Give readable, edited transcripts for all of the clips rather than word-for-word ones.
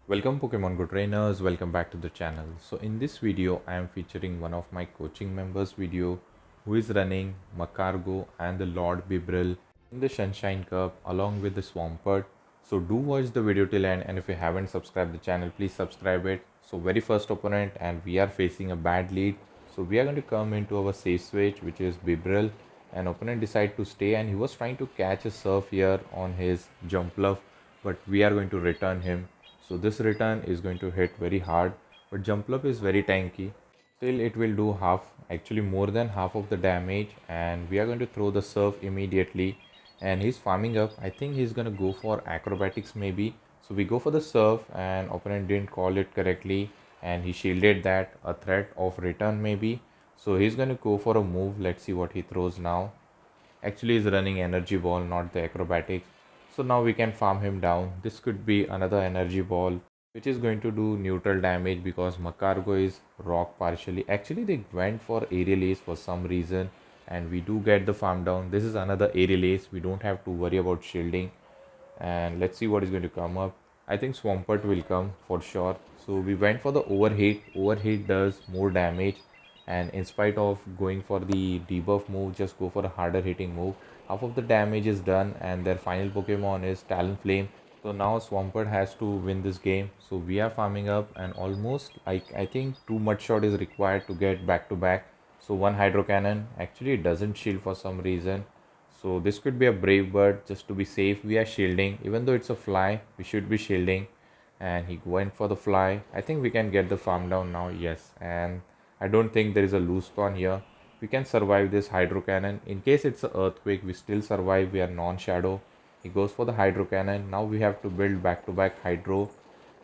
Welcome Pokemon Go trainers, welcome back to the channel. So in this video I am featuring one of my coaching members video who is running Magcargo and the Lord Bibrel in the Shunshine Cup along with the Swampert. So do watch the video till end, and if you haven't subscribed the channel, please subscribe it. So very first opponent, and we are facing a bad lead. So we are going to come into our safe switch, which is Bibrel. An opponent decided to stay and he was trying to catch a surf here on his jump bluff, but we are going to return him. So this return is going to hit very hard, but jump up is very tanky. Still it will do half, actually more than half of the damage, and we are going to throw the surf immediately. And he's farming up. I think he's going to go for acrobatics maybe. So we go for the surf and opponent didn't call it correctly and he shielded that, a threat of return maybe. So he's going to go for a move. Let's see what he throws now. Actually is running energy ball, not the acrobatics. So now we can farm him down. This could be another energy ball which is going to do neutral damage because Magcargo is rock partially. Actually they went for aerial ace for some reason and we do get the farm down. This is another aerial ace. We don't have to worry about shielding, and let's see what is going to come up. I think Swampert will come for sure. So we went for the overheat. Overheat does more damage, and in spite of going for the debuff move, just go for a harder hitting move. Half of the damage is done, and their final Pokemon is Talonflame. So now Swampert has to win this game. So we are farming up, and almost I think 2 Mud Shot is required to get back to back. So one Hydro Cannon. Actually it doesn't shield for some reason. So this could be a brave bird. Just to be safe, we are shielding. Even though it's a fly, we should be shielding. And he went for the fly. I think we can get the farm down now. Yes. And I don't think there is a loose spawn here. We can survive this hydro cannon. In case it's an earthquake, we still survive. We are non-shadow. He goes for the hydro cannon. Now we have to build back-to-back hydro.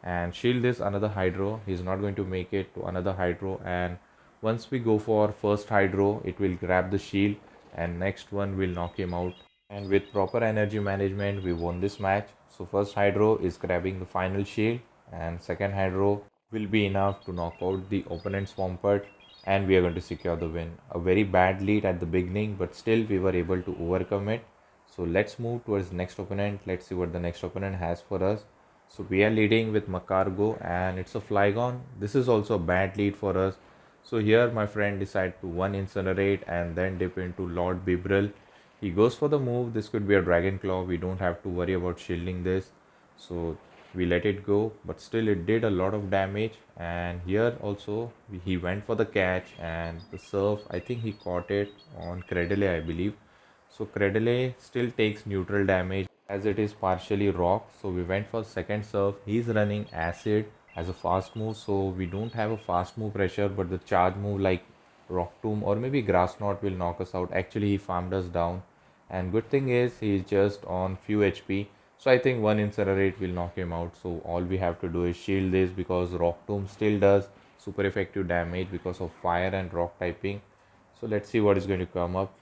And shield this another hydro. He's not going to make it to another hydro. And once we go for first hydro, it will grab the shield and next one will knock him out. And with proper energy management, we won this match. So first hydro is grabbing the final shield, and second hydro will be enough to knock out the opponent's Swampert, and we are going to secure the win. A very bad lead at the beginning, but still we were able to overcome it. So let's move towards the next opponent. Let's see what the next opponent has for us. So we are leading with Magcargo and it's a Flygon. This is also a bad lead for us. So here my friend decided to one Incinerate and then dip into Lord Bibrel. He goes for the move. This could be a Dragon Claw. We don't have to worry about shielding this. So we let it go, but still it did a lot of damage. And here also he went for the catch and the surf. I think he caught it on Credele, I believe. So Credele still takes neutral damage as it is partially rock. So we went for second surf. He's running acid as a fast move, so we don't have a fast move pressure, but the charge move like rock tomb or maybe grass knot will knock us out. Actually he farmed us down, and good thing is he's just on few HP. So I think one incinerate will knock him out. So all we have to do is shield this because rock tomb still does super effective damage because of fire and rock typing. So let's see what is going to come up.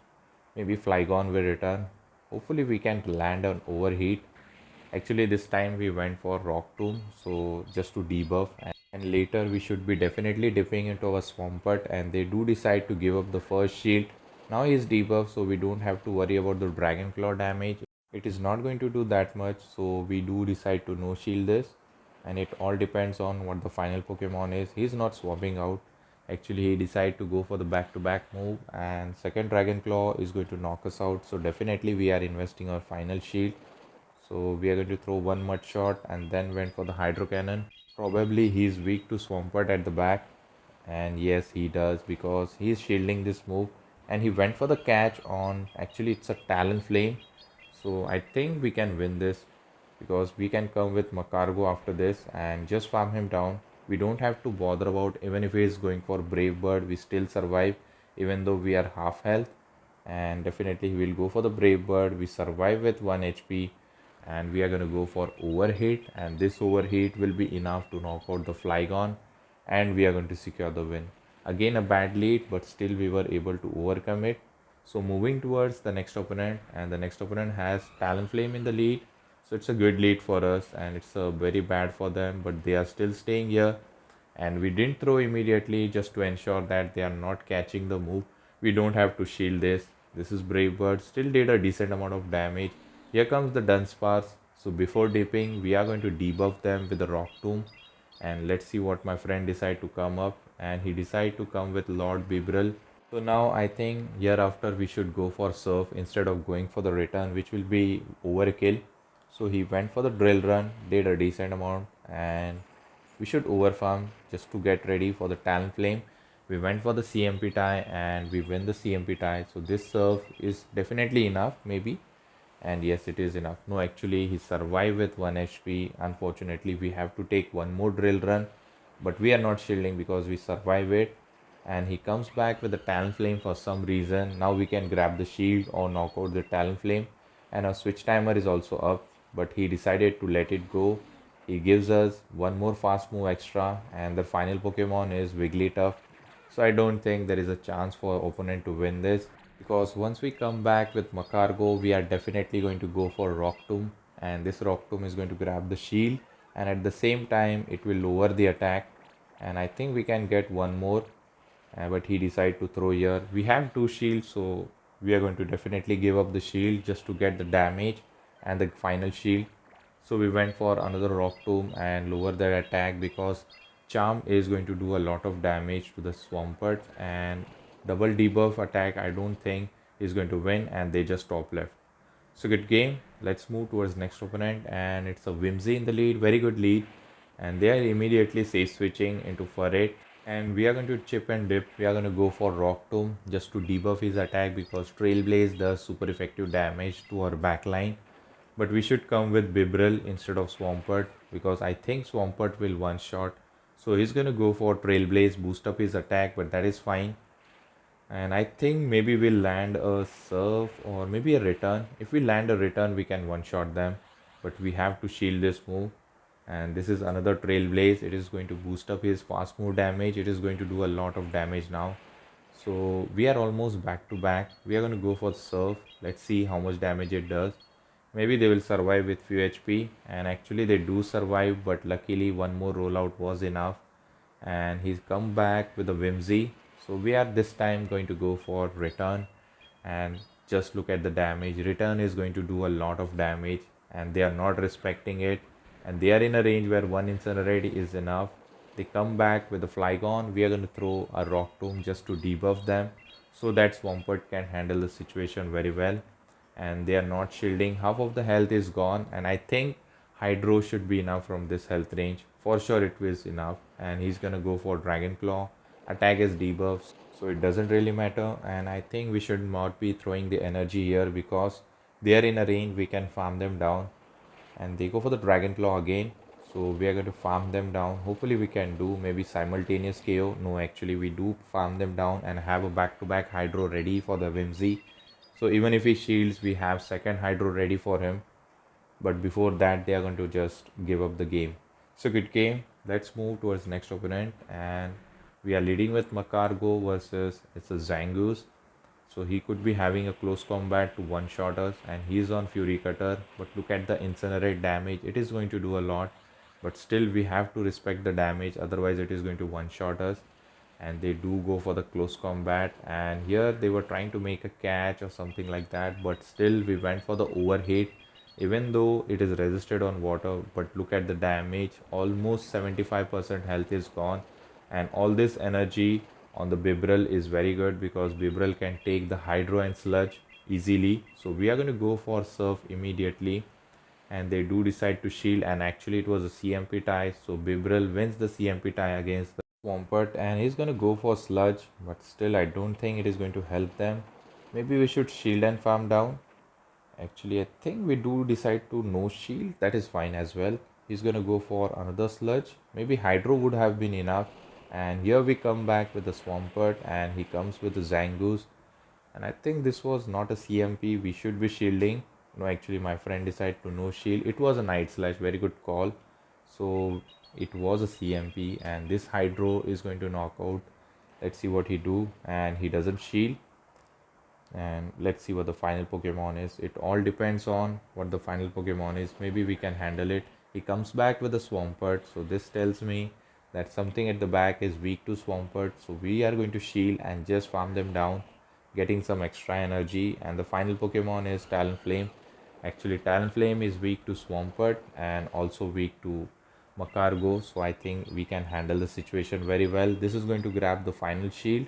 Maybe Flygon will return. Hopefully we can land on overheat. Actually this time we went for rock tomb, so just to debuff, and later we should be definitely dipping into our Swampert, and they do decide to give up the first shield. Now he is debuffed, so we don't have to worry about the Dragon Claw damage. It is not going to do that much, so we do decide to no shield this, and it all depends on what the final Pokemon is. He's not swapping out. Actually he decided to go for the back to back move, and second Dragon Claw is going to knock us out, so definitely we are investing our final shield. So we are going to throw one Mud Shot and then went for the Hydro Cannon. Probably he's weak to Swampert at the back, and yes he does because he's shielding this move, and he went for the catch on, actually it's a Talonflame. So I think we can win this because we can come with Magcargo after this and just farm him down. We don't have to bother about, even if he is going for Brave Bird, we still survive even though we are half health, and definitely he will go for the Brave Bird. We survive with 1 HP, and we are going to go for overheat, and this overheat will be enough to knock out the Flygon, and we are going to secure the win. Again a bad lead, but still we were able to overcome it. So moving towards the next opponent, and the next opponent has Talonflame in the lead. So it's a good lead for us, and it's very bad for them, but they are still staying here. And we didn't throw immediately just to ensure that they are not catching the move. We don't have to shield this. This is Brave Bird, still did a decent amount of damage. Here comes the Dunsparce. So before dipping, we are going to debuff them with the Rock Tomb, and let's see what my friend decide to come up, and he decided to come with Lord Bibrel. So now I think hereafter we should go for surf instead of going for the return, which will be overkill. So he went for the drill run, did a decent amount, and we should overfarm just to get ready for the Talon Flame. We went for the CMP tie and we win the CMP tie. So this serve is definitely enough, maybe. And yes, it is enough. No, actually, he survived with 1 HP. Unfortunately, we have to take one more drill run, but we are not shielding because we survive it. And he comes back with the Talon Flame for some reason. Now we can grab the shield or knock out the Talon Flame. And our switch timer is also up, but he decided to let it go. He gives us one more fast move extra, and the final Pokemon is Wigglytuff. So I don't think there is a chance for opponent to win this, because once we come back with Magcargo, we are definitely going to go for Rock Tomb, and this Rock Tomb is going to grab the shield, and at the same time it will lower the attack, and I think we can get one more, but he decided to throw here. We have two shields, so we are going to definitely give up the shield just to get the damage and the final shield. So we went for another Rock Tomb and lower their attack, because Charm is going to do a lot of damage to the Swampert, and double debuff attack I don't think is going to win, and they just top left. So good game. Let's move towards next opponent, and it's a Whimsy in the lead, very good lead, and they are immediately safe switching into Furret, and we are going to chip and dip. We are going to go for Rock Tomb just to debuff his attack, because Trailblaze does super effective damage to our backline. But we should come with Bibrel instead of Swampert, because I think Swampert will one shot. So he's going to go for Trailblaze, boost up his attack, but that is fine. And I think maybe we'll land a surf or maybe a return. If we land a return, we can one shot them, but we have to shield this move. And this is another Trailblaze. It is going to boost up his fast move damage. It is going to do a lot of damage now. So we are almost back to back. We are going to go for surf. Let's see how much damage it does. Maybe they will survive with few HP, and actually they do survive, but luckily one more rollout was enough, and he's come back with a Whimsy. So we are this time going to go for return, and just look at the damage. Return is going to do a lot of damage, and they are not respecting it, and they are in a range where one Incinerate is enough. They come back with a Flygon. We are going to throw a Rock Tomb just to debuff them, so that Swampert can handle the situation very well. And they are not shielding. Half of the health is gone, and I think Hydro should be enough from this health range. For sure it was enough, and he's gonna go for Dragon Claw. Attack is debuffs, so it doesn't really matter, and I think we should not be throwing the energy here, because they are in a range we can farm them down. And they go for the Dragon Claw again, so we are going to farm them down. Hopefully we can do maybe simultaneous KO. No, actually we do farm them down and have a back-to-back Hydro ready for the Whimsy. So even if he shields, we have second Hydro ready for him. But before that, they are going to just give up the game. So good game. Let's move towards next opponent, and we are leading with Magcargo versus it's a Zangoose. So he could be having a close combat to one shot us, and he is on Fury Cutter. But look at the Incinerate damage. It is going to do a lot, but still we have to respect the damage, otherwise it is going to one shot us. And they do go for the close combat, and here they were trying to make a catch or something like that, but still we went for the overheat, even though it is resisted on water. But look at the damage, almost 75% health is gone, and all this energy on the Bibrel is very good, because Bibrel can take the Hydro and Sludge easily. So we are going to go for Surf immediately, and they do decide to shield, and actually it was a CMP tie, so Bibrel wins the CMP tie against the Swampert, and he's going to go for Sludge, but still I don't think it is going to help them. Maybe we should shield and farm down. Actually, I think we do decide to no shield. That is fine as well. He's going to go for another Sludge. Maybe Hydro would have been enough. And here we come back with the Swampert, and he comes with the Zangoose. And I think this was not a CMP. We should be shielding. No, actually my friend decided to no shield. It was a Night Slash. Very good call. So it was a CMP, and this Hydro is going to knock out. Let's see what he do. And he doesn't shield, and let's see what the final Pokemon is. It all depends on what the final Pokemon is. Maybe we can handle it. He comes back with a Swampert, so this tells me that something at the back is weak to Swampert. So we are going to shield and just farm them down, getting some extra energy. And the final Pokemon is Talonflame, Actually, Talonflame is weak to Swampert and also weak to Magcargo, so I think we can handle the situation very well. This is going to grab the final shield,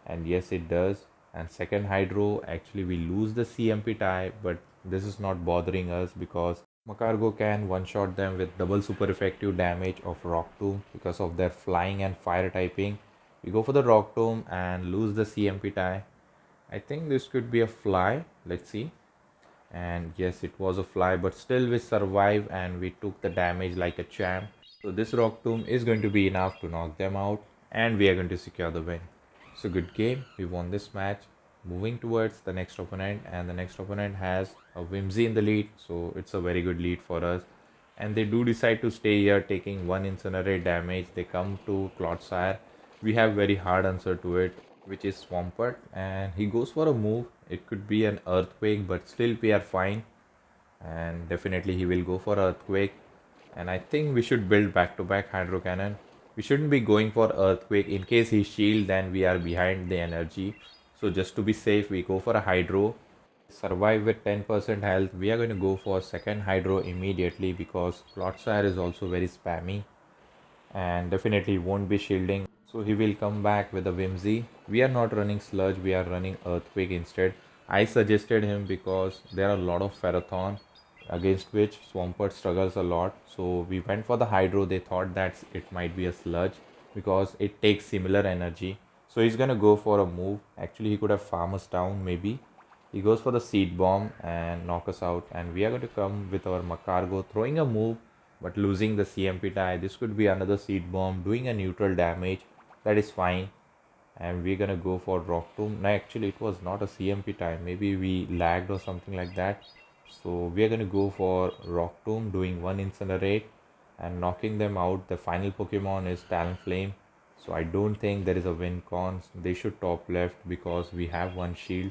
and yes, it does. And second Hydro, actually we lose the CMP tie, but this is not bothering us because Magcargo can one-shot them with double super effective damage of Rock Tomb because of their flying and fire typing. We go for the Rock Tomb and lose the CMP tie. I think this could be a fly. Let's see. And yes, it was a fly, but still we survived and we took the damage like a champ. So this Rock Tomb is going to be enough to knock them out, and we are going to secure the win. So good game, we won this match. Moving towards the next opponent, and the next opponent has a Whimsy in the lead, so it's a very good lead for us. And they do decide to stay here, taking one Incinerate damage. They come to Clodsire. We have very hard answer to it, which is Swampert, and he goes for a move. It could be an Earthquake, but still we are fine. And definitely he will go for Earthquake. And I think we should build back-to-back Hydro Cannon. We shouldn't be going for Earthquake. In case he shield, then we are behind the energy. So just to be safe, we go for a Hydro. Survive with 10% health. We are going to go for second Hydro immediately because Clodsire is also very spammy. And definitely won't be shielding. So he will come back with a Whimsy. We are not running Sludge, we are running Earthquake instead. I suggested him because there are a lot of Ferrothorn against which Swampert struggles a lot. So we went for the Hydro. They thought that it might be a Sludge because it takes similar energy. So he's gonna go for a move. Actually, he could have farm us down maybe. He goes for the Seed Bomb and knock us out. And we are going to come with our Magcargo throwing a move but losing the CMP tie. This could be another Seed Bomb doing a neutral damage. That is fine. And we're gonna go for Rock Tomb. No, actually it was not a CMP tie. Maybe we lagged or something like that. So we're gonna go for Rock Tomb, doing one Incinerate and knocking them out. The final Pokemon is Talonflame. So I don't think there is a win con. They should top left because we have one shield.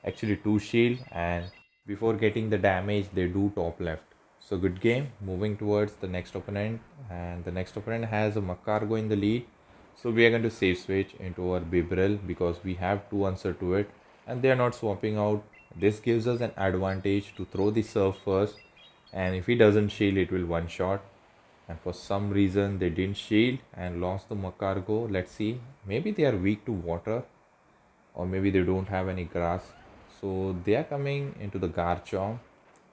Actually two shield, and before getting the damage they do top left. So good game. Moving towards the next opponent, and the next opponent has a Magcargo in the lead. So we are going to save switch into our Bibrel because we have two answer to it and they are not swapping out. This gives us an advantage to throw the Surf first, and if he doesn't shield it will one shot. And for some reason they didn't shield and lost the Magcargo. Let's see, maybe they are weak to water or maybe they don't have any grass. So they are coming into the Garchomp.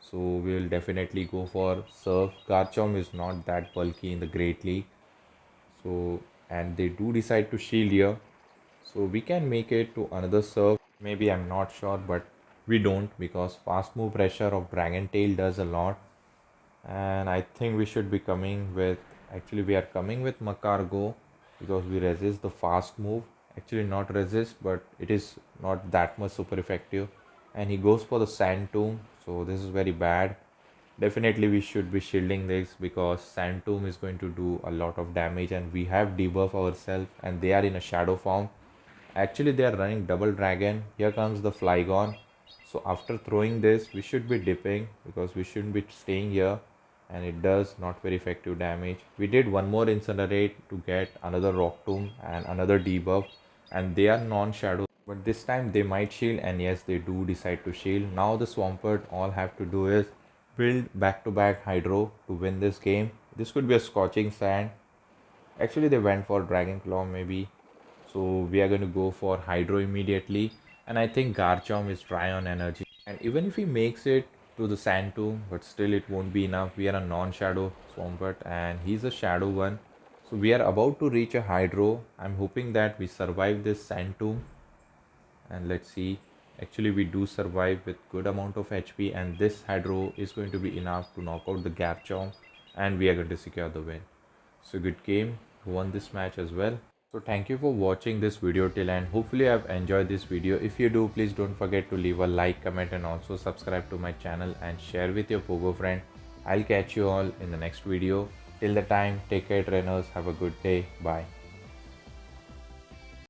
So we will definitely go for Surf. Garchomp is not that bulky in the Great League. So, and they do decide to shield here. So we can make it to another Surf. Maybe, I'm not sure, but we don't because fast move pressure of Dragon Tail does a lot. And I think we should be coming with, actually we are coming with Magcargo because we resist the fast move. Actually not resist, but it is not that much super effective. And he goes for the Sand Tomb. So this is very bad. Definitely we should be shielding this because Sand Tomb is going to do a lot of damage and we have debuff ourselves and they are in a shadow form. Actually they are running double dragon. Here comes the Flygon. So after throwing this we should be dipping because we shouldn't be staying here, and it does not very effective damage. We did one more Incinerate to get another Rock Tomb and another debuff, and they are non-shadow, but this time they might shield, and yes they do decide to shield. Now the Swampert all have to do is build back-to-back Hydro to win this game. This could be a Scorching Sand. Actually they went for Dragon Claw maybe. So we are going to go for Hydro immediately, and I think Garchomp is dry on energy. And even if he makes it to the Sand Tomb, but still it won't be enough. We are a non-shadow Swampert and he's a shadow one. So we are about to reach a Hydro. I'm hoping that we survive this Sand Tomb. And let's see. Actually we do survive with good amount of HP, and this Hydro is going to be enough to knock out the Garchomp and we are going to secure the win. So good game. Won this match as well. So thank you for watching this video till end. Hopefully I've enjoyed this video. If you do, please don't forget to leave a like, comment and also subscribe to my channel and share with your Pogo friend. I'll catch you all in the next video. Till the time, take care trainers. Have a good day. Bye.